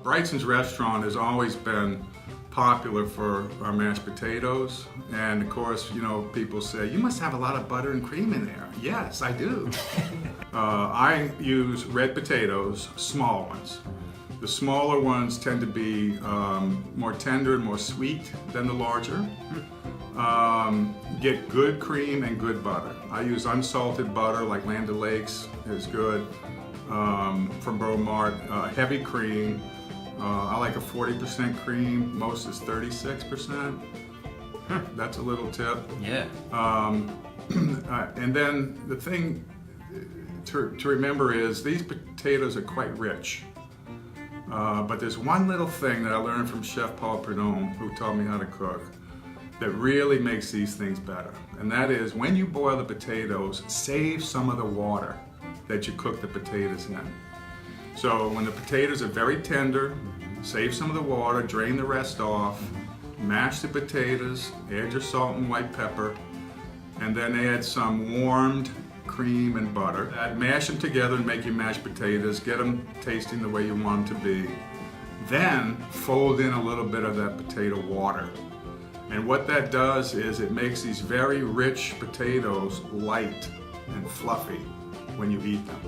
Brigtsen's restaurant has always been popular for our mashed potatoes, and of course, you know, people say, you must have a lot of butter and cream in there. Yes, I do. I use red potatoes, small ones. The smaller ones tend to be more tender and more sweet than the larger. Get good cream and good butter. I use unsalted butter, like Land O'Lakes is good, from Bromart. Heavy cream. I like a 40% cream. Most is 36%. That's a little tip. Yeah. And then the thing to remember is these potatoes are quite rich. But there's one little thing that I learned from Chef Prigtsen, who taught me how to cook, that really makes these things better. And that is, when you boil the potatoes, save some of the water that you cook the potatoes in. So when the potatoes are very tender, save some of the water, drain the rest off, mash the potatoes, add your salt and white pepper, and then add some warmed cream and butter. Mash them together and make your mashed potatoes, get them tasting the way you want them to be. Then fold in a little bit of that potato water. And what that does is it makes these very rich potatoes light and fluffy when you eat them.